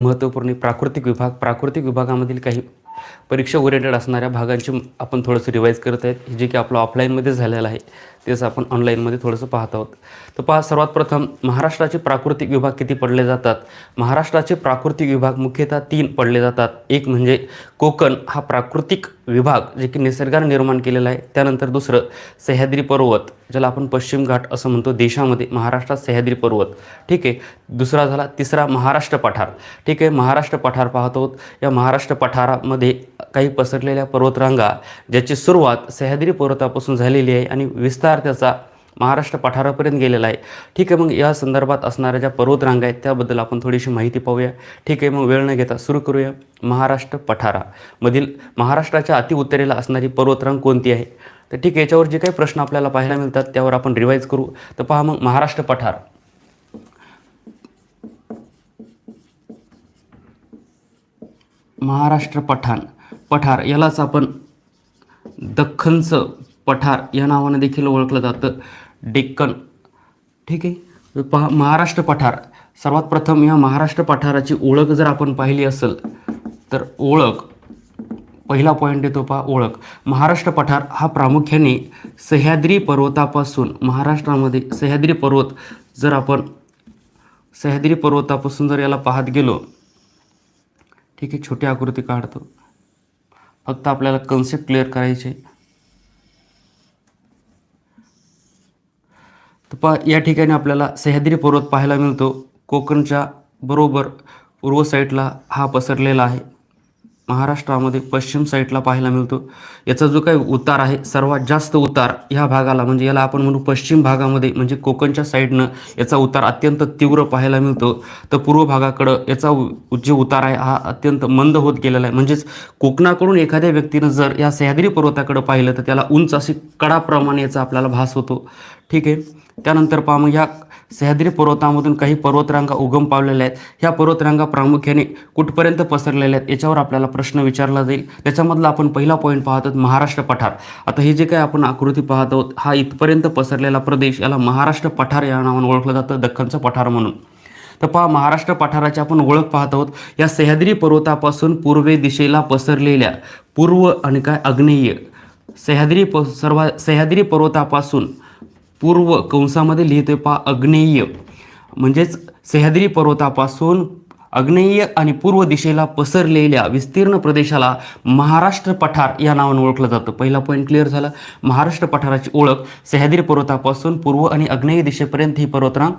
महत्त्वपूर्ण प्राकृतिक विभागामधील काही परीक्षा ओरिएंटेड असणाऱ्या भागांची आपण थोडंसं रिवाईज करत आहेत, जे की आपलं ऑफलाईनमध्ये झालेलं आहे, तेच आपण ऑनलाईनमध्ये थोडंसं पाहत आहोत. तर पहा, सर्वात प्रथम महाराष्ट्राचे प्राकृतिक विभाग किती पडले जातात? महाराष्ट्राचे प्राकृतिक विभाग मुख्यतः 3 पडले जातात. एक म्हणजे कोकण हा प्राकृतिक विभाग जे की निसर्गाने निर्माण केलेला आहे. त्यानंतर दुसरं सह्याद्री पर्वत, ज्याला आपण पश्चिम घाट असं म्हणतो देशामध्ये, महाराष्ट्रात सह्याद्री पर्वत, ठीक आहे. दुसरा झाला, तिसरा महाराष्ट्र पठार, ठीक आहे. महाराष्ट्र पठार पाहतो. या महाराष्ट्र पठारामध्ये काही पसरलेल्या पर्वतरांगा, ज्याची सुरुवात सह्याद्री पर्वतापासून झालेली आहे आणि विस्तार त्याचा महाराष्ट्र पठारापर्यंत गेलेला आहे, ठीक आहे. मग या संदर्भात असणाऱ्या ज्या पर्वतरांगा आहेत त्याबद्दल आपण थोडीशी माहिती पाहूया, ठीक आहे. मग वेळ न घेता सुरू करूया. महाराष्ट्र पठारामधील महाराष्ट्राच्या अतिउत्तरेला असणारी पर्वतरांग कोणती आहे? तर ठीक आहे, याच्यावर जे काही प्रश्न आपल्याला पाहायला मिळतात त्यावर आपण रिवाईज करू. तर पहा, मग महाराष्ट्र पठार, महाराष्ट्र पठार यालाच आपण दख्खनचं पठार या नावाने देखील ओळखलं जातं, डेक्कन, ठीक आहे. पहा, महाराष्ट्र पठार, सर्वात प्रथम या महाराष्ट्र पठाराची ओळख जर आपण पाहिली असेल तर ओळख, पहिला पॉईंट येतो पहा, ओळख. महाराष्ट्र पठार हा प्रामुख्याने सह्याद्री पर्वतापासून, महाराष्ट्रामध्ये सह्याद्री पर्वत, जर आपण सह्याद्री पर्वतापासून जर याला पाहत गेलो, ठीक आहे, छोटी आकृती काढतो, फक्त आपल्याला कन्सेप्ट क्लिअर करायचे. तर पहा, या ठिकाणी आपल्याला सह्याद्री पर्वत पाहायला मिळतो. कोकणच्या बरोबर पूर्व साईडला हा पसरलेला आहे. महाराष्ट्रामध्ये पश्चिम साईडला पाहायला मिळतो. याचा जो काही उतार आहे, सर्वात जास्त उतार ह्या भागाला, म्हणजे याला आपण म्हणू पश्चिम भागामध्ये, म्हणजे कोकणच्या साईडनं याचा उतार अत्यंत तीव्र पाहायला मिळतो. तर पूर्व भागाकडं याचा जे उतार आहे हा अत्यंत मंद होत गेलेला आहे. म्हणजेच कोकणाकडून एखाद्या व्यक्तीनं जर या सह्याद्री पर्वताकडं पाहिलं तर त्याला उंच अशी कडाप्रमाणे याचा आपल्याला भास होतो, ठीक आहे. त्यानंतर पहा, मग या सह्याद्री पर्वतामधून काही पर्वतरांगा उगम पावलेल्या आहेत. ह्या पर्वतरांगा प्रामुख्याने कुठपर्यंत पसरलेल्या आहेत याच्यावर आपल्याला प्रश्न विचारला जाईल. त्याच्यामधला आपण पहिला पॉईंट पाहतो, महाराष्ट्र पठार. आता हे जे काही आपण आकृती पाहत आहोत, हा इथपर्यंत पसरलेला प्रदेश याला महाराष्ट्र पठार या नावाने ओळखलं जातं, दख्खनचं पठार म्हणून. तर पहा, महाराष्ट्र पठाराची आपण ओळख पाहत आहोत. या सह्याद्री पर्वतापासून पूर्वे दिशेला पसरलेल्या पूर्व आणि काय आग्नेय सह्याद्री पर्वतापासून पूर्व, कंसामध्ये लिहितोय पहा, आग्नेय, म्हणजेच सह्याद्री पर्वतापासून आग्नेय आणि पूर्व दिशेला पसरलेल्या विस्तीर्ण प्रदेशाला महाराष्ट्र पठार या नावाने ओळखलं जातं. पहिला पॉईंट क्लिअर झाला. महाराष्ट्र पठाराची ओळख सह्याद्री पर्वतापासून पूर्व आणि आग्नेय दिशेपर्यंत ही पर्वतरांग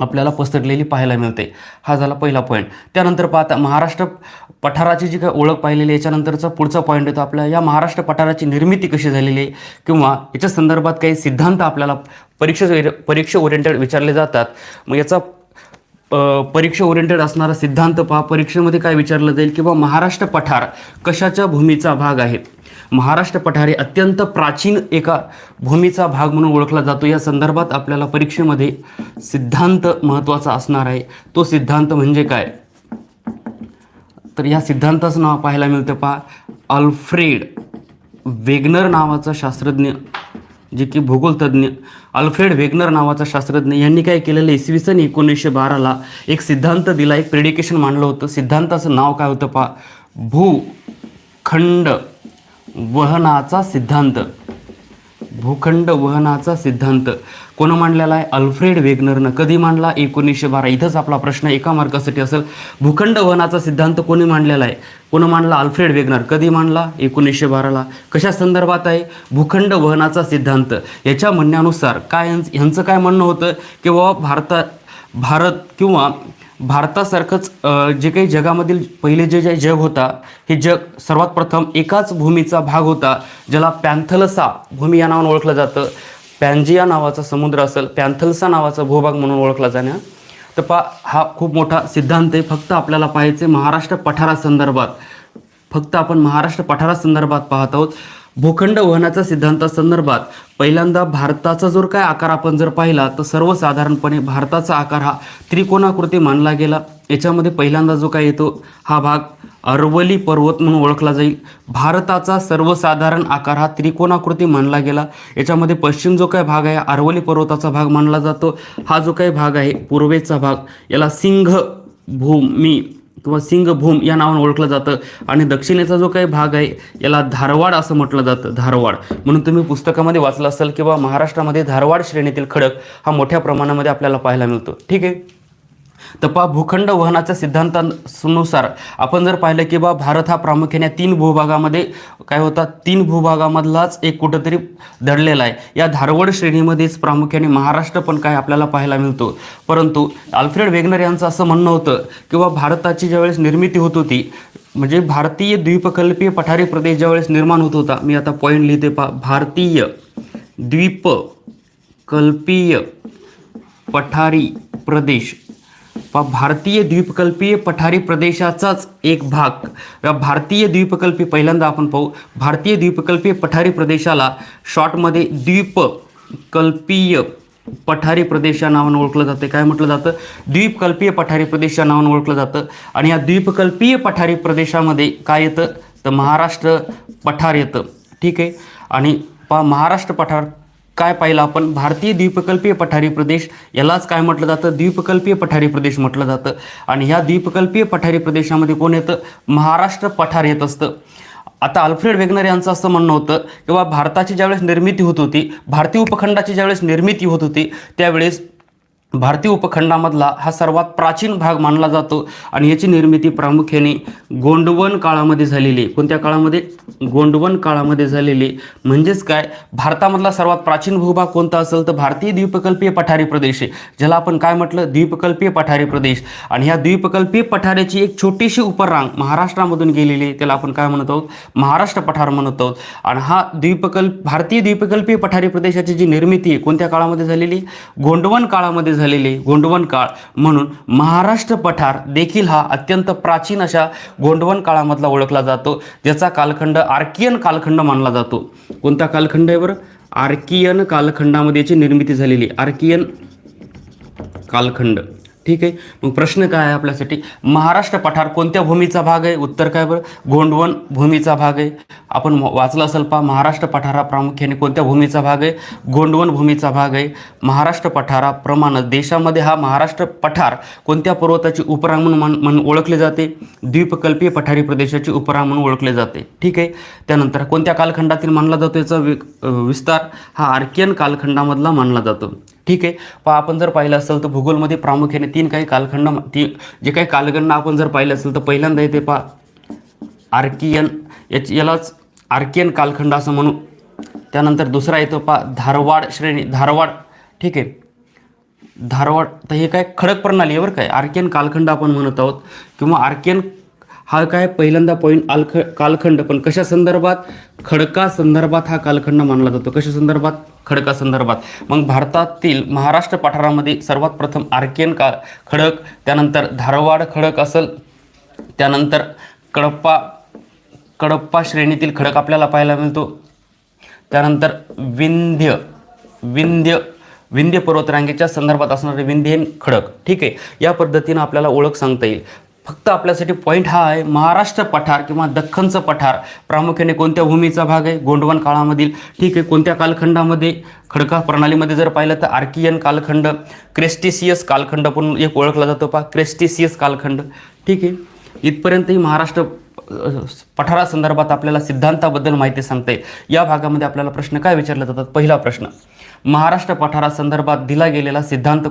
आपल्याला पसरलेली पाहायला मिळते. हा झाला पहिला पॉईंट. त्यानंतर पाहता, महाराष्ट्र पठाराची जी काही ओळख पाहिलेली, याच्यानंतरचा पुढचा पॉईंट येतो आपल्या, या महाराष्ट्र पठाराची निर्मिती कशी झालेली आहे किंवा याच्या संदर्भात काही सिद्धांत आपल्याला परीक्षा ओरिएंटेड विचारले जातात. मग याचा परीक्षा ओरिएंटेड असणारा सिद्धांत पहा, परीक्षेमध्ये काय विचारलं जाईल किंवा महाराष्ट्र पठार कशाच्या भूमीचा भाग आहे. महाराष्ट्र पठार हे अत्यंत प्राचीन एका भूमीचा भाग म्हणून ओळखला जातो. या संदर्भात आपल्याला परीक्षेमध्ये सिद्धांत महत्त्वाचा असणार आहे. तो सिद्धांत म्हणजे काय, तर या सिद्धांताचं नाव पाहायला मिळतं पहा, अल्फ्रेड वेगनर नावाचा शास्त्रज्ञ, जे की भूगोलतज्ञ, अल्फ्रेड वेगनर नावाचा शास्त्रज्ञ यांनी काय केलेलं, इसवी सन 1912ला एक सिद्धांत दिला, एक प्रेडिकेशन मांडलं होतं. सिद्धांताचं नाव काय होतं पहा, भूखंड वहनाचा सिद्धांत. भूखंड वहनाचा सिद्धांत कोण मांडलेला आहे? अल्फ्रेड वेगनरनं. कधी मांडला? 1912. इथंच आपला प्रश्न एका मार्कासाठी असेल. भूखंड वहनाचा सिद्धांत कोणी मांडलेला आहे? कोण मांडला? Alfred Wegener. कधी मांडला? 1912ला. कशा संदर्भात आहे? भूखंड वहनाचा सिद्धांत. याच्या म्हणण्यानुसार काय, ह्यांचं काय म्हणणं होतं की बाबा भारत किंवा भारतासारखंच जे काही जगामधील पहिले जे जग होता, हे जग सर्वात प्रथम एकाच भूमीचा भाग होता, ज्याला पॅन्थलसा भूमी या नावाने ओळखलं जातं. पॅन्जिया नावाचा समुद्र असेल, पॅन्थलसा नावाचा भूभाग म्हणून ओळखला जाण्या. तर हा खूप मोठा सिद्धांत आहे. फक्त आपल्याला पाहायचे महाराष्ट्र पठारासंदर्भात, फक्त आपण महाराष्ट्र पठारासंदर्भात पाहत आहोत. भूखंड वहनाच्या सिद्धांतासंदर्भात पहिल्यांदा भारताचा जो काय आकार आपण जर पाहिला तर सर्वसाधारणपणे भारताचा आकार हा त्रिकोणाकृती मानला गेला. याच्यामध्ये पहिल्यांदा जो काय येतो हा भाग अरवली पर्वत म्हणून ओळखला जाईल. भारताचा सर्वसाधारण आकार हा त्रिकोणाकृती मानला गेला. याच्यामध्ये पश्चिम जो काय भाग आहे अरवली पर्वताचा भाग मानला जातो. हा जो काही भाग आहे पूर्वेचा भाग याला सिंह भूमी किंवा सिंगभूम या नावाने ओळखलं जातं आणि दक्षिणेचा जो काही भाग आहे याला धारवाड असं म्हटलं जातं, धारवाड. म्हणून तुम्ही पुस्तकामध्ये वाचलं असेल किंवा महाराष्ट्रामध्ये धारवाड श्रेणीतील खडक हा मोठ्या प्रमाणामध्ये आपल्याला पाहायला मिळतो. ठीक आहे. तर पहा, भूखंड वहनाच्या सिद्धांतानुसार आपण जर पाहिलं की बा भारत हा प्रामुख्याने 3 भूभागामध्ये काय होता, 3 भूभागामधलाच एक कुठंतरी दडलेला आहे. या धारवाड श्रेणीमध्येच प्रामुख्याने महाराष्ट्र पण काय आपल्याला पाहायला मिळतो. परंतु अल्फ्रेड वेगनर यांचं असं म्हणणं होतं की बा भारताची ज्यावेळेस निर्मिती होत होती, म्हणजे भारतीय द्वीपकल्पीय पठारी प्रदेश ज्यावेळेस निर्माण होत होता, मी आता पॉईंट लिहिते पहा, भारतीय द्वीपकल्पीय पठारी प्रदेश, भारतीय द्वीपकल्पीय पठारी प्रदेशाचाच एक भाग, या भारतीय द्वीपकल्पीय पहिल्यांदा आपण पाहू, भारतीय द्वीपकल्पीय पठारी प्रदेशाला शॉर्टमध्ये द्वीपकल्पीय पठारी प्रदेश या नावानं ओळखलं जातं. काय म्हटलं जातं, द्वीपकल्पीय पठारी प्रदेश या नावानं ओळखलं जातं. आणि या द्वीपकल्पीय पठारी प्रदेशामध्ये काय येतं, तर महाराष्ट्र पठार येतं. ठीक आहे. आणि महाराष्ट्र पठार काय पाहिलं आपण, भारतीय द्वीपकल्पीय पठारी प्रदेश यालाच काय म्हटलं जातं, द्वीपकल्पीय पठारी प्रदेश म्हटलं जातं. आणि ह्या द्वीपकल्पीय पठारी प्रदेशामध्ये कोण येतं, महाराष्ट्र पठार येत असतं. आता अल्फ्रेड वेगनर यांचं असं म्हणणं होतं किंवा भारताची ज्यावेळेस निर्मिती होत होती, भारतीय उपखंडाची ज्यावेळेस निर्मिती होत होती, त्यावेळेस भारतीय उपखंडामधला हा सर्वात प्राचीन भाग मानला जातो. आणि याची निर्मिती प्रामुख्याने गोंडवन काळामध्ये झालेली. कोणत्या काळामध्ये, गोंडवन काळामध्ये झालेली. म्हणजेच काय, भारतामधला सर्वात प्राचीन भूभाग कोणता असेल तर भारतीय द्वीपकल्पीय पठारी प्रदेश आहे, ज्याला आपण काय म्हटलं, द्वीपकल्पीय पठारी प्रदेश. आणि ह्या द्वीपकल्पीय पठाराची एक छोटीशी उपरांग महाराष्ट्रामधून गेलेली, त्याला आपण काय म्हणत आहोत, महाराष्ट्र पठार म्हणत आहोत. आणि हा भारतीय द्वीपकल्पीय पठारी प्रदेशाची जी निर्मिती कोणत्या काळामध्ये झालेली, गोंडवन काळामध्ये झालेली, गोंडवन काळ. म्हणून महाराष्ट्र पठार देखील हा अत्यंत प्राचीन अशा गोंडवन काळामधला ओळखला जातो, ज्याचा कालखंड आर्कियन कालखंड मानला जातो. कोणता कालखंड आहे बरं, आर्कियन कालखंडामध्ये याची निर्मिती झालेली, आर्कियन कालखंड. ठीक आहे. मग प्रश्न काय आहे आपल्यासाठी, महाराष्ट्र पठार कोणत्या भूमीचा भाग आहे, उत्तर काय बरं, गोंडवन भूमीचा भाग आहे. आपण वाचलं असेल पहा, महाराष्ट्र पठार हा प्रामुख्याने कोणत्या भूमीचा भाग आहे, गोंडवन भूमीचा भाग आहे. महाराष्ट्र पठाराप्रमाणे देशामध्ये हा महाराष्ट्र पठार कोणत्या पर्वताची उपरांग म्हणून ओळखले जाते, द्वीपकल्पीय पठारी प्रदेशाची उपरांग म्हणून ओळखले जाते. ठीक आहे. त्यानंतर कोणत्या कालखंडातील मानला जातो, याचा विस्तार हा आर्कियन कालखंडामधला मानला जातो. ठीक आहे. आपण जर पाहिलं असेल तर भूगोलमध्ये प्रामुख्याने 3 काही कालखंड, जे काही कालगणना आपण जर पाहिलं असेल तर पहिल्यांदा येते आर्कियन, यालाच आर्कियन कालखंड असं म्हणू. त्यानंतर दुसरा येतो धारवाड श्रेणी, धारवाड. ठीक आहे, धारवाड. तर हे काय खडक प्रणाली आहे बरं, काय आर्कियन कालखंड आपण म्हणत आहोत, किंवा आर्कियन हा काय पहिल्यांदा पॉईंट कालखंड, पण कशा संदर्भात, खडका संदर्भात हा कालखंड मानला जातो. कशा संदर्भात, खडका संदर्भात. मग भारतातील महाराष्ट्र पठारामध्ये सर्वात प्रथम आर्कियन खडक, त्यानंतर धारवाड खडक असेल, त्यानंतर कडप्पा श्रेणीतील खडक आपल्याला पाहायला मिळतो. त्यानंतर विंध्य पर्वतरांगेच्या संदर्भात असणारे विंध्यन खडक. ठीक आहे. या पद्धतीनं आपल्याला ओळख सांगता येईल. फक्त आपल्यासाठी पॉईंट हा आहे, महाराष्ट्र पठार किंवा दख्खनचं पठार प्रामुख्याने कोणत्या भूमीचा भाग आहे, गोंडवन काळामधील. ठीक आहे. कोणत्या कालखंडामध्ये, खडका प्रणालीमध्ये जर पाहिलं तर आर्कियन कालखंड, क्रेस्टेसियस कालखंड पण एक ओळखला जातो क्रेस्टेसियस कालखंड. ठीक आहे. इथपर्यंतही महाराष्ट्र पठारासंदर्भात आपल्याला सिद्धांताबद्दल माहिती सांगता येईल. या भागामध्ये आपल्याला प्रश्न काय विचारले जातात. पहिला प्रश्न, महाराष्ट्र पठारासंदर्भात दिला गेलेला सिद्धांत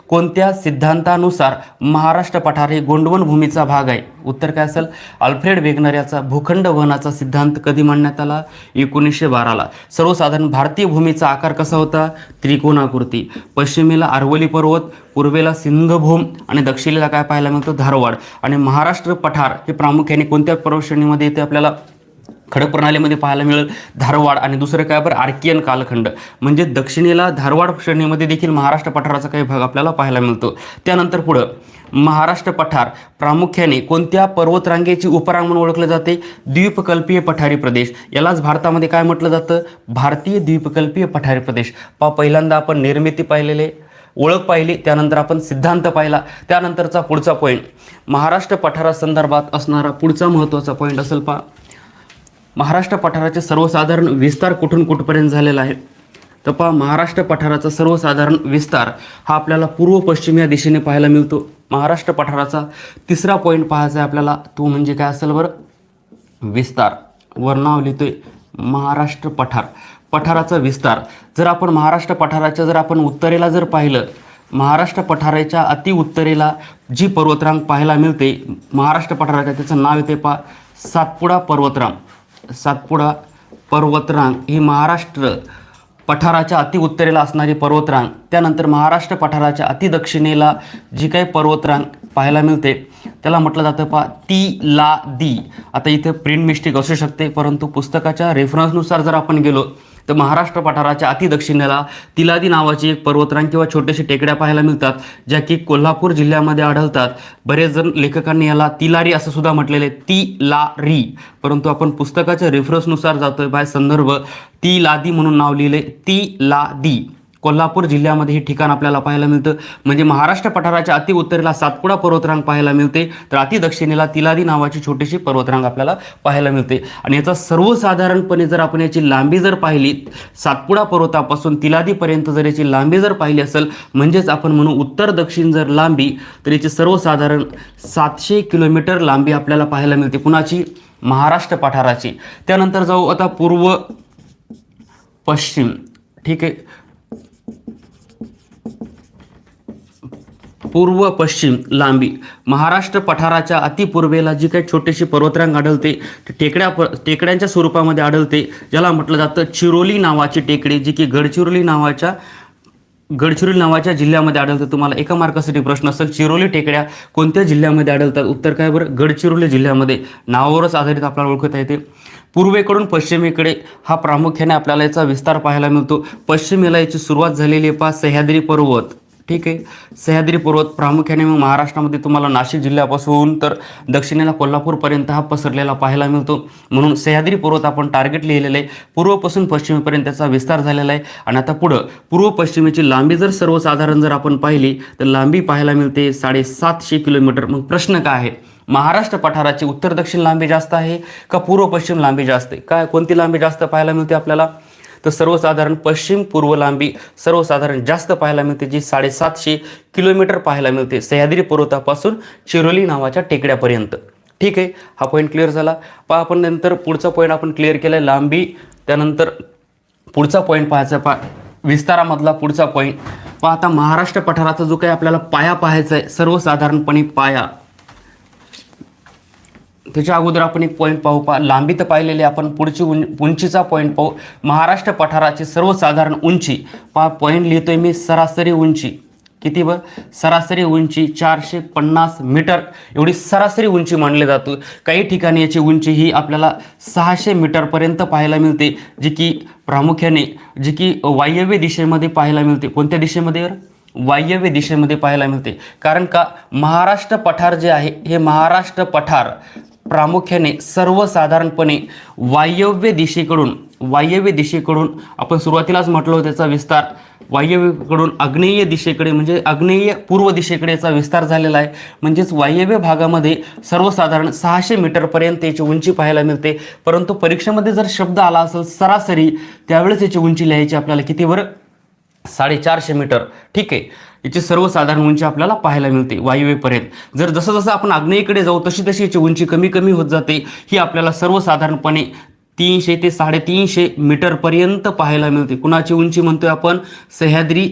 कोणत्या सिद्धांतानुसार महाराष्ट्र पठार हे गोंडवन भूमीचा भाग आहे. उत्तर काय असेल, अल्फ्रेड वेगनर याचा भूखंड वहनाचा सिद्धांत कधी मांडण्यात आला, 1912ला. सर्वसाधारण भारतीय भूमीचा आकार कसा होता, त्रिकोणाकृती. पश्चिमेला अरवली पर्वत, पूर्वेला सिंधभूम आणि दक्षिणेला काय पाहायला मिळतो, धारवाड. आणि महाराष्ट्र पठार हे प्रामुख्याने कोणत्या पर्वतश्रेणीमध्ये येते, आपल्याला खडक प्रणालीमध्ये पाहायला मिळेल, धारवाड. आणि दुसरं काय बरं, आर्कियन कालखंड. म्हणजे दक्षिणेला धारवाड श्रेणीमध्ये देखील महाराष्ट्र पठाराचा काही भाग आपल्याला पाहायला मिळतो. त्यानंतर पुढं, महाराष्ट्र पठार प्रामुख्याने कोणत्या पर्वतरांगेची उपरांग म्हणून ओळखले जाते, द्वीपकल्पीय पठारी प्रदेश. यालाच भारतामध्ये काय म्हटलं जातं, भारतीय द्वीपकल्पीय पठारी प्रदेश. पहिल्यांदा आपण निर्मिती पाहिलेले, ओळख पाहिली, त्यानंतर आपण सिद्धांत पाहिला. त्यानंतरचा पुढचा पॉईंट, महाराष्ट्र पठारासंदर्भात असणारा पुढचा महत्त्वाचा पॉईंट असेल महाराष्ट्र पठाराचे सर्वसाधारण विस्तार कुठून कुठपर्यंत झालेला आहे. तर महाराष्ट्र पठाराचा सर्वसाधारण विस्तार हा आपल्याला पूर्व पश्चिम या दिशेने पाहायला मिळतो. महाराष्ट्र पठाराचा तिसरा पॉईंट पाहायचा आहे आपल्याला, तो म्हणजे काय असेल बरं, विस्तार. वर नाव लिहितोय महाराष्ट्र पठार, पठाराचा विस्तार. जर आपण महाराष्ट्र पठाराच्या जर आपण उत्तरेला जर पाहिलं, महाराष्ट्र पठाराच्या अति उत्तरेला जी पर्वतरांग पाहायला मिळते महाराष्ट्र पठाराच्या, त्याचं नाव येते पहा सातपुडा पर्वतरांग. सातपुडा पर्वतरांग ही महाराष्ट्र पठाराच्या अति उत्तरेला असणारी पर्वतरांग. त्यानंतर महाराष्ट्र पठाराच्या अति दक्षिणेला जी काही पर्वतरांग पाहायला मिळते त्याला म्हटलं जातं पहा ती ला दी. आता इथे प्रिंट मिस्टेक असू शकते, परंतु पुस्तकाच्या रेफरन्सनुसार जर आपण गेलो तर महाराष्ट्र पठाराच्या अति दक्षिणेला तिलादी नावाची एक पर्वतरांग किंवा छोटेसे टेकड्या पाहायला मिळतात, ज्या की कोल्हापूर जिल्ह्यामध्ये आढळतात. बरेच जण लेखकांनी याला तिलारी असं सुद्धा म्हटलेले, ती ला री, परंतु आपण पुस्तकाच्या रेफरन्सनुसार जातोय बाय संदर्भ, ती लादी म्हणून नाव लिहिले, ती ला दी. कोल्हापूर जिल्ह्यामध्ये हे ठिकाण आपल्याला पाहायला मिळतं. म्हणजे महाराष्ट्र पठाराच्या अति उत्तरेला सातपुडा पर्वतरांग पाहायला मिळते, तर अति दक्षिणेला तिलादी नावाची छोटीशी पर्वतरांग आपल्याला पाहायला मिळते. आणि याचा सर्वसाधारणपणे जर आपण याची लांबी जर पाहिली, सातपुडा पर्वतापासून तिलादीपर्यंत जर याची लांबी जर पाहिली असेल, म्हणजेच आपण म्हणू उत्तर दक्षिण जर लांबी, तर याची सर्वसाधारण 700 किलोमीटर लांबी आपल्याला पाहायला मिळते. कुणाची? महाराष्ट्र पठाराची. त्यानंतर जाऊ आता पूर्व पश्चिम. ठीक आहे, पूर्व पश्चिम लांबी. महाराष्ट्र पठाराच्या अतिपूर्वेला जी काही छोटीशी पर्वतरांग आढळते टेकड्यांच्या स्वरूपामध्ये आढळते, ज्याला म्हटलं जातं चिरोली नावाची टेकडी, जी की गडचिरोली नावाच्या जिल्ह्यामध्ये आढळते. तुम्हाला एका मार्कासाठी प्रश्न असेल, चिरोली टेकड्या कोणत्या जिल्ह्यामध्ये आढळतात? उत्तर काय बरं? गडचिरोली जिल्ह्यामध्ये. नावावरच आधारित आपल्याला ओळखता येते. पूर्वेकडून पश्चिमेकडे हा प्रामुख्याने आपल्याला याचा विस्तार पाहायला मिळतो. पश्चिमेला याची सुरुवात झालेली आहे पहा सह्याद्री पर्वत. ठीक आहे, सह्याद्री पर्वत प्रामुख्याने मग महाराष्ट्रामध्ये तुम्हाला नाशिक जिल्ह्यापासून तर दक्षिणेला कोल्हापूरपर्यंत हा पसरलेला पाहायला मिळतो. म्हणून सह्याद्री पर्वत आपण टार्गेट लिहिलेलं आहे. पूर्वपासून पश्चिमेपर्यंत त्याचा विस्तार झालेला आहे. आणि आता पुढं पूर्व पश्चिमेची लांबी जर सर्वसाधारण जर आपण पाहिली तर लांबी पाहायला मिळते 750 किलोमीटर. मग प्रश्न काय आहे? महाराष्ट्र पठाराची उत्तर दक्षिण लांबी जास्त आहे का पूर्व पश्चिम लांबी जास्त आहे? काय कोणती लांबी जास्त पाहायला मिळते आपल्याला? तर सर्वसाधारण पश्चिम पूर्व लांबी सर्वसाधारण जास्त पाहायला मिळते, जी 750 किलोमीटर पाहायला मिळते सह्याद्री पर्वतापासून चिरोली नावाच्या टेकड्यापर्यंत. ठीक आहे, हा पॉईंट क्लिअर झाला. पहा आपण नंतर पुढचा पॉईंट आपण क्लिअर केला आहे लांबी. त्यानंतर पुढचा पॉईंट पाहायचा विस्तारामधला पुढचा पॉईंट पहा. आता महाराष्ट्र पठाराचा जो काही आपल्याला पाया पाहायचा आहे, सर्वसाधारणपणे पाया, त्याच्या अगोदर आपण एक पॉईंट पाहू. लांबी तर पाहिलेली आपण, पुढची उंचीचा पॉईंट पाहू. महाराष्ट्र पठाराची सर्वसाधारण उंची पहा, पॉईंट लिहितोय मी सरासरी उंची. किती बरं? सरासरी उंची 450 मीटर एवढी सरासरी उंची मानली जातो. काही ठिकाणी याची उंची ही आपल्याला 600 मीटरपर्यंत पाहायला मिळते, जी की प्रामुख्याने जी की वायव्य दिशेमध्ये पाहायला मिळते. कोणत्या दिशेमध्ये? वायव्य दिशेमध्ये पाहायला मिळते. कारण का महाराष्ट्र पठार जे आहे हे महाराष्ट्र पठार प्रामुख्याने सर्वसाधारणपणे वायव्य दिशेकडून आपण सुरुवातीलाच म्हटलो त्याचा विस्तार वायव्येकडून आग्नेय दिशेकडे म्हणजे आग्नेय पूर्व दिशेकडे याचा विस्तार झालेला आहे. म्हणजेच वायव्य भागामध्ये सर्वसाधारण 600 मीटरपर्यंत याची उंची पाहायला मिळते. परंतु परीक्षेमध्ये जर शब्द आला असेल सरासरी, त्यावेळेस याची उंची लिहायची आपल्याला किती बरं? 450 मीटर. ठीक आहे, याची सर्वसाधारण उंची आपल्याला पाहायला मिळते वायव्येपर्यंत. जर जसं जसं आपण आग्नेयेकडे जाऊ तशी याची उंची कमी कमी होत जाते. ही आपल्याला सर्वसाधारणपणे 300 ते 350 मीटरपर्यंत पाहायला मिळते. कुणाची उंची म्हणतोय आपण? सह्याद्री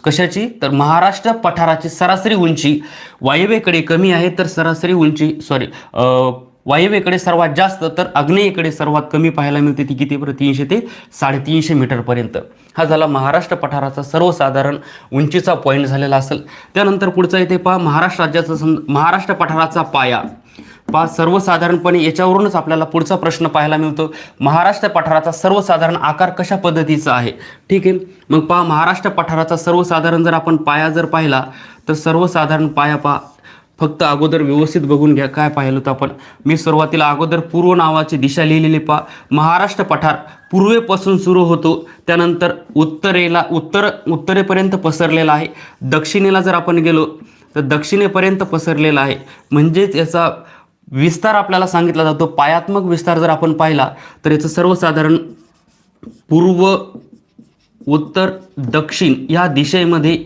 कशाची? तर महाराष्ट्र पठाराची सरासरी उंची वायव्येकडे कमी आहे, तर सरासरी उंची वायव्येकडे सर्वात जास्त तर आग्नेयेकडे सर्वात कमी पाहायला मिळते. ती किती बरं? 300 ते 350 मीटरपर्यंत. हा झाला महाराष्ट्र पठाराचा सर्वसाधारण उंचीचा पॉईंट झालेला असेल. त्यानंतर पुढचा येते पहा महाराष्ट्र पठाराचा पाया. पहा सर्वसाधारणपणे याच्यावरूनच आपल्याला पुढचा प्रश्न पाहायला मिळतो. महाराष्ट्र पठाराचा सर्वसाधारण आकार कशा पद्धतीचा आहे? ठीक आहे, मग पहा महाराष्ट्र पठाराचा सर्वसाधारण जर आपण पाया जर पाहिला तर सर्वसाधारण पाया पहा. फक्त अगोदर व्यवस्थित बघून घ्या काय पाहिलं होतं आपण. मी सुरुवातीला अगोदर पूर्व नावाची दिशा लिहिलेली पहा. महाराष्ट्र पठार पूर्वेपासून सुरू होतो, त्यानंतर उत्तरेपर्यंत पसरलेला आहे. दक्षिणेला जर आपण गेलो तर दक्षिणेपर्यंत पसरलेला आहे. म्हणजेच याचा विस्तार आपल्याला सांगितला जातो. पायात्मक विस्तार जर आपण पाहिला तर याचं सर्वसाधारण पूर्व उत्तर दक्षिण या दिशेमध्ये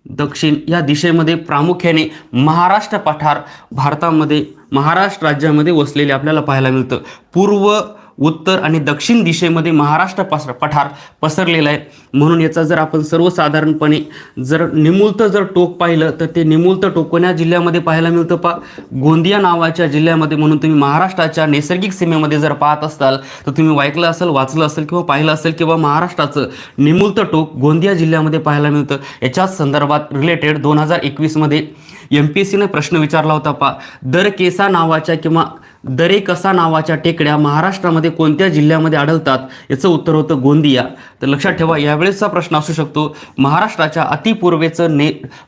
दक्षिण या दिशेमध्ये प्रामुख्याने महाराष्ट्र पठार भारतामध्ये महाराष्ट्र राज्यामध्ये वसलेले आपल्याला पाहायला मिळतं. पूर्व, उत्तर आणि दक्षिण दिशेमध्ये महाराष्ट्र पठार पसरलेलं आहे. म्हणून याचा जर आपण सर्वसाधारणपणे जर निमुळतं जर टोक पाहिलं तर ते निमुळतं टोक कोण्या जिल्ह्यामध्ये पाहायला मिळतं पा गोंदिया नावाच्या जिल्ह्यामध्ये. म्हणून तुम्ही महाराष्ट्राच्या नैसर्गिक सीमेमध्ये जर पाहत असाल तर तुम्ही ऐकलं असेल, वाचलं असेल किंवा पाहिलं असेल किंवा महाराष्ट्राचं निमुळतं टोक गोंदिया जिल्ह्यामध्ये पाहायला मिळतं. याच्याच संदर्भात रिलेटेड 2021मध्ये MPSCने प्रश्न विचारला होता पा दरकेसा नावाच्या किंवा दरेकसा नावाच्या टेकड्या महाराष्ट्रामध्ये कोणत्या जिल्ह्यामध्ये आढळतात? याचं उत्तर होतं गोंदिया. तर लक्षात ठेवा यावेळेसचा प्रश्न असू शकतो महाराष्ट्राच्या अतिपूर्वेचं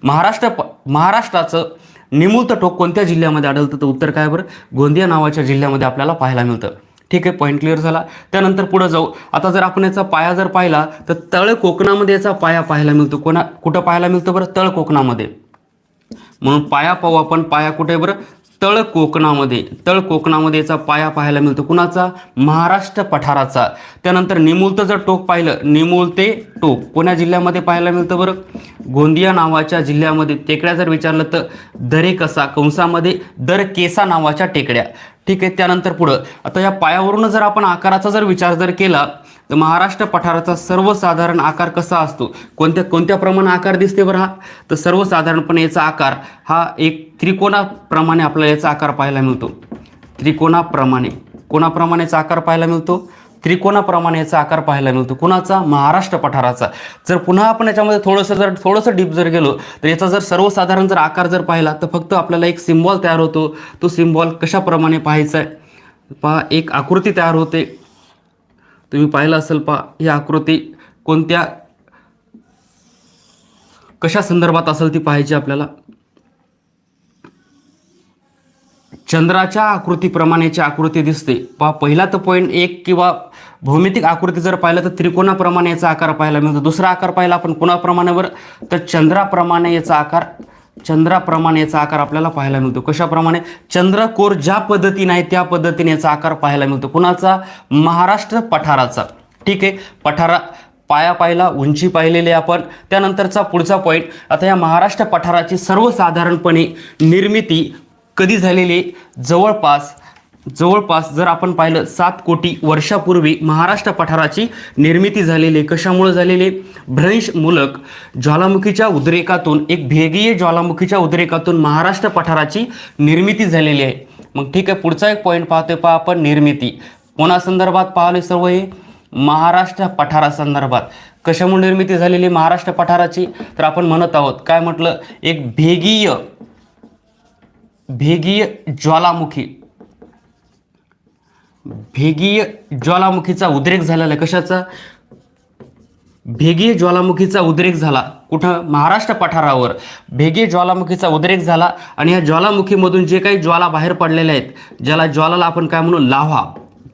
महाराष्ट्राचं निमुळतं टोक कोणत्या जिल्ह्यामध्ये आढळतं? तर उत्तर काय बरं? गोंदिया नावाच्या जिल्ह्यामध्ये आपल्याला पाहायला मिळतं. ठीक आहे, पॉईंट क्लिअर झाला. त्यानंतर पुढे जाऊ. आता जर आपण याचा पाया जर पाहिला तर तळ कोकणामध्ये याचा पाया पाहायला मिळतो. कुठं पाहायला मिळतं बरं? तळ कोकणामध्ये. म्हणून पाया पाहू आपण. पाया कुठे बरं? तळ कोकणामध्ये. तळ कोकणामध्ये याचा पाया पाहायला मिळतो. कुणाचा? महाराष्ट्र पठाराचा. त्यानंतर निमुळतं जर टोक पाहिलं, निमुळते टोक कोण्या जिल्ह्यामध्ये पाहायला मिळतं बरं? गोंदिया नावाच्या जिल्ह्यामध्ये. टेकड्या जर विचारलं तर दरेकसा कंसामध्ये दरकेसा नावाच्या टेकड्या. ठीक आहे, त्यानंतर पुढं आता या पायावरून जर आपण आकाराचा जर विचार जर केला तर महाराष्ट्र पठाराचा सर्वसाधारण आकार कसा असतो? कोणत्या प्रमाणे आकार दिसते बरं? हा तर सर्वसाधारणपणे याचा आकार हा एक त्रिकोणाप्रमाणे आपल्याला याचा आकार पाहायला मिळतो. त्रिकोणाप्रमाणे. कोणाप्रमाणे याचा आकार पाहायला मिळतो? त्रिकोणाप्रमाणे याचा आकार पाहायला मिळतो. कुणाचा? महाराष्ट्र पठाराचा. जर पुन्हा आपण याच्यामध्ये थोडंसं डीप जर गेलो तर याचा जर सर्वसाधारण जर आकार जर पाहिला तर फक्त आपल्याला एक सिम्बॉल तयार होतो. तो सिम्बॉल कशाप्रमाणे पाहायचा आहे? पहा, एक आकृती तयार होते. तुम्ही पाहिलं असेल पहा, ही आकृती कोणत्या कशा संदर्भात असेल ती पाहायची आपल्याला. चंद्राच्या आकृतीप्रमाणेची आकृती दिसते. पहा, पहिला तर पॉईंट एक किंवा भौमितिक आकृती जर पाहिलं तर त्रिकोणाप्रमाणे याचा आकार पाहायला मिळतो. दुसरा आकार पाहिला आपण कोणाप्रमाणे बरं? तर चंद्राप्रमाणे याचा आकार. चंद्राप्रमाणे याचा आकार आपल्याला पाहायला मिळतो. कशाप्रमाणे? चंद्रकोर ज्या पद्धतीने आहे त्या पद्धतीने याचा आकार पाहायला मिळतो. कुणाचा? महाराष्ट्र पठाराचा. ठीक आहे, पठारा पाया पाहिला, उंची पाहिलेली आपण. त्यानंतरचा पुढचा पॉईंट. आता या महाराष्ट्र पठाराची सर्वसाधारणपणे निर्मिती कधी झालेली? जवळपास जर आपण पाहिलं 7 कोटी वर्षापूर्वी महाराष्ट्र पठाराची निर्मिती झालेली. कशामुळे झालेली? भ्रंशमूलक ज्वालामुखीच्या उद्रेकातून, एक भेगीय ज्वालामुखीच्या उद्रेकातून महाराष्ट्र पठाराची निर्मिती झालेली आहे. मग ठीक आहे, पुढचा एक पॉईंट पाहतोय पहा आपण. निर्मिती कोणासंदर्भात पाहिले सर्व हे? महाराष्ट्र पठारासंदर्भात. कशामुळे निर्मिती झालेली महाराष्ट्र पठाराची? तर आपण म्हणत आहोत काय म्हटलं? एक भेगीय ज्वालामुखीचा उद्रेक झालेला आहे. कशाचा? भेगीय ज्वालामुखीचा उद्रेक झाला. कुठं? महाराष्ट्र पठारावर भेगीय ज्वालामुखीचा उद्रेक झाला. आणि या ज्वालामुखीमधून जे काही ज्वाला बाहेर पडलेल्या आहेत, ज्वालाला आपण काय म्हणू? लाव्हा.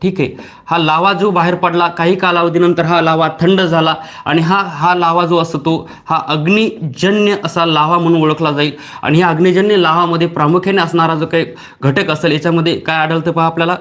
ठीक आहे, हा लावा जो बाहेर पडला काही कालावधीनंतर हा लावा थंड झाला आणि हा लावा जो असतो हा अग्निजन्य असा लावा म्हणून ओळखला जाईल. आणि या अग्निजन्य लावामध्ये प्रामुख्याने असणारा जो काही घटक असेल याच्यामध्ये काय आढळतं पहा आपल्याला?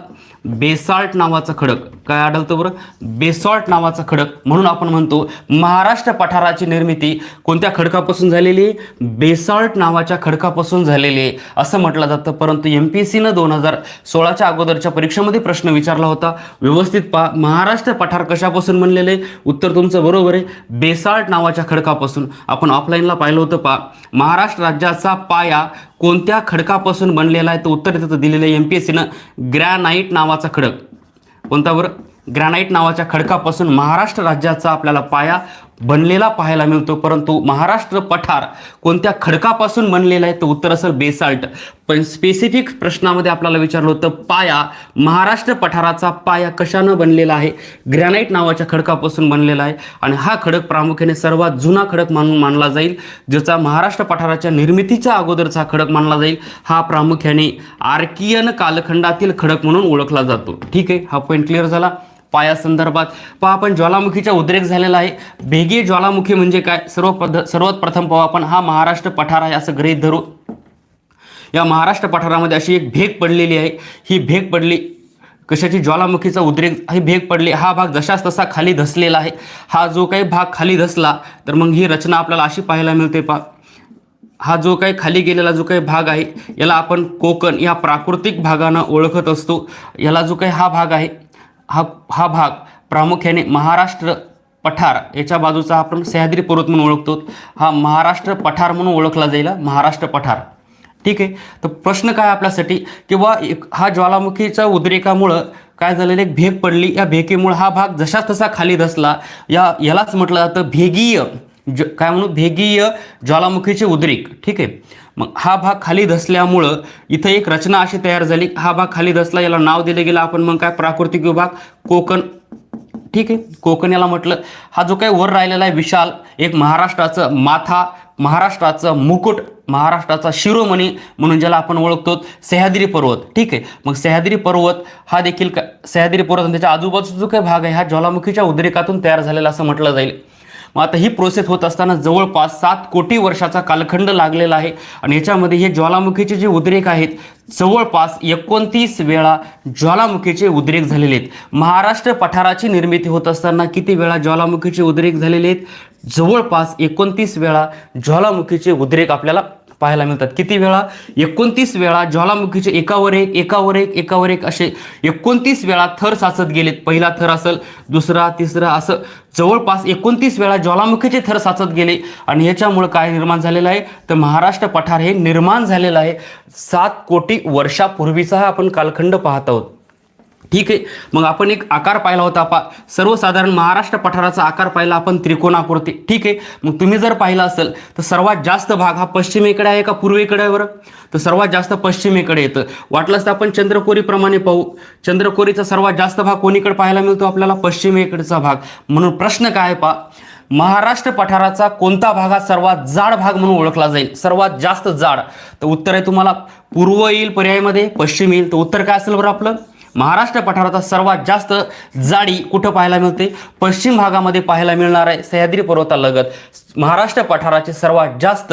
बेसाल्ट नावाचा खडक. काय आढळतं बरं? बेसॉल्ट नावाचा खडक. म्हणून आपण म्हणतो महाराष्ट्र पठाराची निर्मिती कोणत्या खडकापासून झालेली? बेसॉल्ट नावाच्या खडकापासून झालेली आहे असं म्हटलं जातं. परंतु MPSCनं 2016च्या अगोदरच्या परीक्षेमध्ये प्रश्न विचारला होता. व्यवस्थित पहा, महाराष्ट्र पठार कशापासून बनलेले? उत्तर तुमचं बरोबर आहे, बेसाल्ट नावाच्या खडकापासून. आपण ऑफलाईनला पाहिलं होतं पहा, महाराष्ट्र राज्याचा पाया कोणत्या खडकापासून बनलेला आहे? तर उत्तर तिथं दिलेलं आहे MPSCनं ग्रॅनाइट नावाचा खडक. कोणता बरं? ग्रॅनाइट नावाच्या खडकापासून महाराष्ट्र राज्याचा आपल्याला पाया बनलेला पाहायला मिळतो. परंतु महाराष्ट्र पठार कोणत्या खडकापासून बनलेला आहे? तर उत्तर असेल बेसाल्ट. पण स्पेसिफिक प्रश्नामध्ये आपल्याला विचारलं होतं पाया, महाराष्ट्र पठाराचा पाया कशानं बनलेला आहे? ग्रॅनाइट नावाच्या खडकापासून बनलेला आहे. आणि हा खडक प्रामुख्याने सर्वात जुना खडक म्हणून मानला जाईल, ज्याचा महाराष्ट्र पठाराच्या निर्मितीच्या अगोदरचा खडक मानला जाईल. हा प्रामुख्याने आर्कियन कालखंडातील खडक म्हणून ओळखला जातो. ठीक आहे, हा पॉईंट क्लिअर झाला. पाया संदर्भात पहा आपण ज्वालामुखीचा उद्रेक झालेला आहे. भेगीय ज्वालामुखी म्हणजे काय? सर्वात प्रथम पाहू आपण, हा महाराष्ट्र पठार आहे असं गृहीत धरू. या महाराष्ट्र पठारामध्ये अशी एक भेग पडलेली आहे. ही भेग पडली कशाची? ज्वालामुखीचा उद्रेक. ही भेग पडली, हा भाग जशाच तसा खाली धसलेला आहे. हा जो काही भाग खाली धसला तर मग ही रचना आपल्याला अशी पाहायला मिळते पहा. हा जो काही खाली गेलेला जो काही भाग आहे याला आपण कोकण या प्राकृतिक भागानं ओळखत असतो. याला जो काही हा भाग आहे हा हा भाग प्रामुख्याने महाराष्ट्र पठार याच्या बाजूचा आपण सह्याद्री पर्वत म्हणून ओळखतो. हा महाराष्ट्र पठार म्हणून ओळखला जाईल, महाराष्ट्र पठार. ठीक आहे. तर प्रश्न काय आपल्यासाठी किंवा हा ज्वालामुखीच्या उद्रेकामुळं काय झालेलं, एक भेग पडली. या भेगेमुळे हा भाग जसा तसा खाली धसला. यालाच म्हटलं जातं भेगीय, काय म्हणू, भेगीय ज्वालामुखीचे उद्रेक. ठीक आहे. मग हा भाग खाली धसल्यामुळं इथं एक रचना अशी तयार झाली. हा भाग खाली धसला, याला नाव दिलं गेलं आपण मग काय, प्राकृतिक विभाग कोकण. ठीक आहे. कोकण याला म्हटलं. हा जो काही वर राहिलेला आहे विशाल, एक महाराष्ट्राचं माथा, महाराष्ट्राचं मुकुट, महाराष्ट्राचा शिरोमणी म्हणून ज्याला आपण ओळखतो, सह्याद्री पर्वत. ठीक आहे. मग सह्याद्री पर्वत हा देखील सह्याद्री पर्वत आणि त्याच्या आजूबाजूचा जो काही भाग आहे हा ज्वालामुखीच्या उद्रेकातून तयार झालेला असं म्हटलं जाईल. मग आता ही प्रोसेस होत असताना जवळपास 7 कोटी वर्षाचा कालखंड लागलेला आहे आणि याच्यामध्ये हे ज्वालामुखीचे जे उद्रेक आहेत जवळपास 29 वेळा ज्वालामुखीचे उद्रेक झालेले आहेत. महाराष्ट्र पठाराची निर्मिती होत असताना किती वेळा ज्वालामुखीचे उद्रेक झालेले आहेत? जवळपास 29 वेळा ज्वालामुखीचे उद्रेक आपल्याला पाहायला मिळतात. किती वेळा? 29 वेळा ज्वालामुखीचे एकावर एक एकावर एक एकावर एक असे 29 वेळा थर साचत गेलेत. पहिला थर असेल, दुसरा, तिसरा, असं जवळपास 29 वेळा ज्वालामुखीचे थर साचत गेले आणि ह्याच्यामुळे काय निर्माण झालेलं आहे तर महाराष्ट्र पठार हे निर्माण झालेलं आहे. 7 कोटी वर्षापूर्वीचा हा आपण कालखंड पाहत आहोत. ठीक आहे. मग आपण एक आकार पाहिला होता. सर्वसाधारण महाराष्ट्र पठाराचा आकार पाहिला आपण त्रिकोणापुरती. ठीक आहे. मग तुम्ही जर पाहिला असेल तर सर्वात जास्त भाग हा पश्चिमेकडे आहे का पूर्वेकडे आहे बरं? तर सर्वात जास्त पश्चिमेकडे येतं. वाटलंच तर आपण चंद्रकोरीप्रमाणे पाहू. चंद्रकोरीचा सर्वात जास्त भाग कोणीकडे पाहायला मिळतो आपल्याला? पश्चिमेकडचा भाग. म्हणून प्रश्न काय पहा, महाराष्ट्र पठाराचा कोणता भाग हा सर्वात जाड भाग म्हणून ओळखला जाईल? सर्वात जास्त जाड. तर उत्तर आहे तुम्हाला पूर्व येईल पर्यायमध्ये, पश्चिम येईल. तर उत्तर काय असेल बरं आपलं? महाराष्ट्र पठाराचा सर्वात जास्त जाडी कुठं पाहायला मिळते? पश्चिम भागामध्ये पाहायला मिळणार आहे, सह्याद्री पर्वतालगत. महाराष्ट्र पठाराची सर्वात जास्त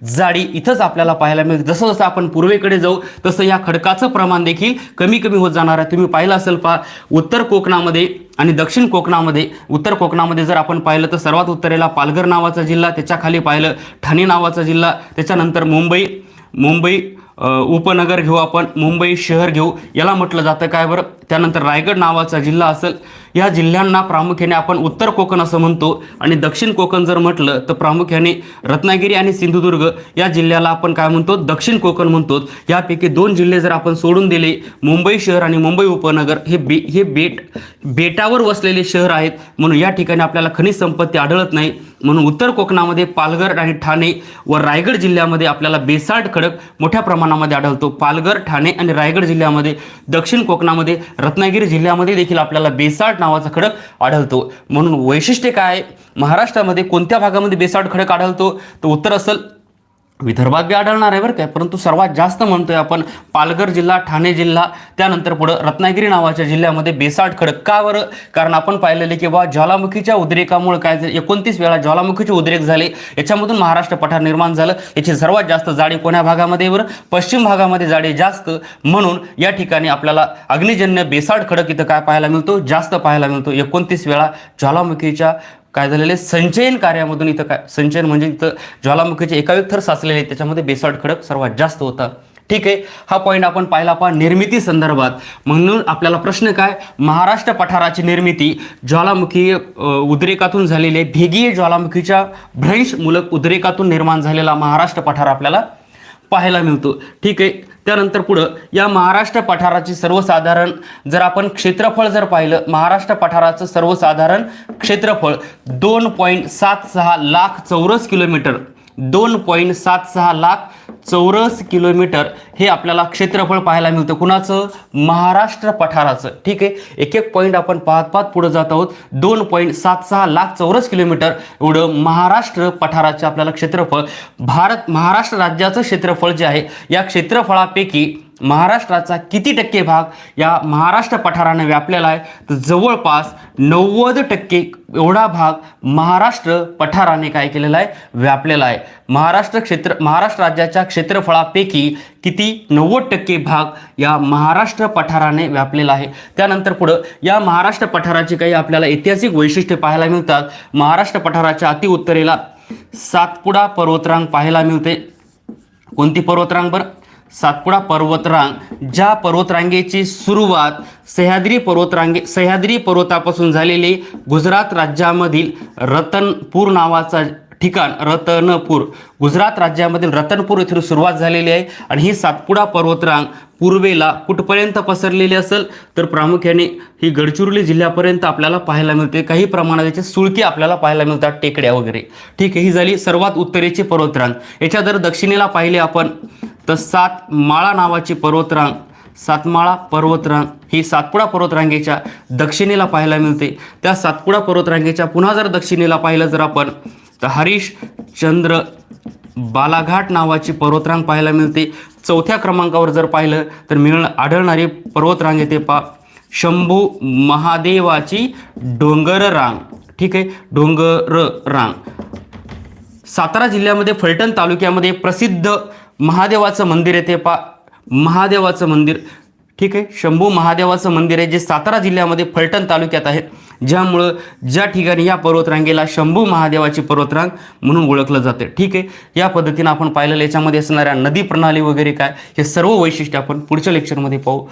जाडी इथंच आपल्याला पाहायला मिळते. जसं जसं आपण पूर्वेकडे जाऊ तसं या खडकाचं प्रमाण देखील कमी कमी होत जाणार आहे. तुम्ही पाहिलं असेल उत्तर कोकणामध्ये आणि दक्षिण कोकणामध्ये. उत्तर कोकणामध्ये जर आपण पाहिलं तर सर्वात उत्तरेला पालघर नावाचा जिल्हा, त्याच्या खाली पाहिलं ठाणे नावाचा जिल्हा, त्याच्यानंतर मुंबई उपनगर घेऊ आपण, मुंबई शहर घेऊ, याला म्हटलं जातं काय बरं? त्यानंतर रायगड नावाचा जिल्हा असेल. या जिल्ह्यांना प्रामुख्याने आपण उत्तर कोकण असं म्हणतो आणि दक्षिण कोकण जर म्हटलं तर प्रामुख्याने रत्नागिरी आणि सिंधुदुर्ग या जिल्ह्याला आपण काय म्हणतो? दक्षिण कोकण म्हणतो. यापैकी 2 जिल्हे जर आपण सोडून दिले, मुंबई शहर आणि मुंबई उपनगर, हे बेटावर वसलेले शहर आहेत म्हणून या ठिकाणी आपल्याला खनिज संपत्ती आढळत नाही. म्हणून उत्तर कोकणामध्ये पालघर आणि ठाणे व रायगड जिल्ह्यामध्ये आपल्याला बेसाल्ट खडक मोठ्या प्रमाणामध्ये आढळतो. पालघर, ठाणे आणि रायगड जिल्ह्यामध्ये. दक्षिण कोकणामध्ये रत्नागिरी जिल्ह्यामध्ये देखील आपल्याला बेसाल्ट नावाचा खडक आढळतो. म्हणून वैशिष्ट्य काय? महाराष्ट्रामध्ये कोणत्या भागामध्ये बेसाल्ट खडक आढळतो? तर उत्तर असेल विदर्भात बी आढळणार आहे बरं काय, परंतु सर्वात जास्त म्हणतोय आपण पालघर जिल्हा, ठाणे जिल्हा, त्यानंतर पुढं रत्नागिरी नावाच्या जिल्ह्यामध्ये बेसाल्ट खडक. का बरं? कारण आपण पाहिलेले की ज्वालामुखीच्या उद्रेकामुळे काय झालं, 29 वेळा ज्वालामुखीचे उद्रेक झाले, याच्यामधून महाराष्ट्र पठार निर्माण झालं. याची सर्वात जास्त जाडी कोण्या भागामध्ये बरं? पश्चिम भागामध्ये जाडी जास्त. म्हणून या ठिकाणी आपल्याला अग्निजन्य बेसाल्ट खडक इथं काय पाहायला मिळतो? जास्त पाहायला मिळतो. 29 वेळा ज्वालामुखीच्या काय झालेले संचयन कार्यामधून इथं काय संचयन म्हणजे इथं ज्वालामुखीचे एकावेक थर साचलेले आहेत, त्याच्यामध्ये बेसाल्ट खडक सर्वात जास्त होता. ठीक आहे. हा पॉईंट आपण पाहिला निर्मिती संदर्भात. म्हणून आपल्याला प्रश्न काय? महाराष्ट्र पठाराची निर्मिती ज्वालामुखी उद्रेकातून झालेली आहे. भेगीय ज्वालामुखीच्या भ्रंशमूलक उद्रेकातून निर्माण झालेला महाराष्ट्र पठार आपल्याला पाहायला मिळतो. ठीक आहे. त्यानंतर पुढं या महाराष्ट्र पठाराची सर्वसाधारण जर आपण क्षेत्रफळ जर पाहिलं, महाराष्ट्र पठाराचं सर्वसाधारण क्षेत्रफळ 2.76 लाख चौरस किलोमीटर, 2.76 लाख चौरस किलोमीटर हे आपल्याला क्षेत्रफळ पाहायला मिळतं. कुणाचं? महाराष्ट्र पठाराचं. ठीक आहे. एक एक पॉईंट आपण पाहत पुढे जात आहोत. 2.76 लाख चौरस किलोमीटर एवढं महाराष्ट्र पठाराचे आपल्याला क्षेत्रफळ. महाराष्ट्र राज्याचं क्षेत्रफळ जे आहे, या क्षेत्रफळापैकी महाराष्ट्राचा किती टक्के भाग या महाराष्ट्र पठाराने व्यापलेला आहे? तर जवळपास 90% एवढा भाग महाराष्ट्र पठाराने काय केलेला आहे? व्यापलेला आहे. महाराष्ट्र राज्याच्या क्षेत्रफळापैकी किती? 90% भाग या महाराष्ट्र पठाराने व्यापलेला आहे. त्यानंतर पुढं या महाराष्ट्र पठाराची काही आपल्याला ऐतिहासिक वैशिष्ट्ये पाहायला मिळतात. महाराष्ट्र पठाराच्या अति उत्तरेला सातपुडा पर्वतरांग पाहायला मिळते. कोणती पर्वतरांग बरं? सातपुडा पर्वतरांग, ज्या पर्वतरांगेची सुरुवात सह्याद्री पर्वतापासून झालेली गुजरात राज्यामधील रतनपूर नावाचा ठिकाण, रतनपूर गुजरात राज्यामधील रतनपूर येथून सुरुवात झालेली आहे. आणि ही सातपुडा पर्वतरांग पूर्वेला कुठपर्यंत पसरलेली असेल तर प्रामुख्याने ही गडचिरोली जिल्ह्यापर्यंत आपल्याला पाहायला मिळते. काही प्रमाणात याचे सुळकी आपल्याला पाहायला मिळतात, टेकड्या वगैरे. ठीक आहे, ही झाली सर्वात उत्तरेची पर्वतरांग. याच्या जर दक्षिणेला पाहिले आपण तर सातमाळा नावाची पर्वतरांग, सातमाळा पर्वतरांग ही सातपुडा पर्वतरांगेच्या दक्षिणेला पाहायला मिळते. त्या सातपुडा पर्वतरांगेच्या पुन्हा जर दक्षिणेला पाहिलं जर आपण तर हरिश्चंद्र बालाघाट नावाची पर्वतरांग पाहायला मिळते. चौथ्या क्रमांकावर जर पाहिलं तर आढळणारी पर्वतरांग येते शंभू महादेवाची डोंगर रांग. ठीक आहे, डोंगर रांग. सातारा जिल्ह्यामध्ये फलटण तालुक्यामध्ये प्रसिद्ध महादेवाचं मंदिर येते महादेवाचं मंदिर. ठीक आहे, शंभू महादेवाचं मंदिर आहे जे सातारा जिल्ह्यामध्ये फलटण तालुक्यात आहे, ज्या ठिकाणी या पर्वतरांगेला शंभू महादेवाची पर्वतरांग म्हणून ओळखलं जाते. ठीक आहे, या पद्धतीने आपण पाहिलेलं याच्यामध्ये असणाऱ्या नदी प्रणाली वगैरे काय हे सर्व वैशिष्ट्य आपण पुढच्या लेक्चरमध्ये पाहू.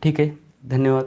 ठीक आहे, धन्यवाद.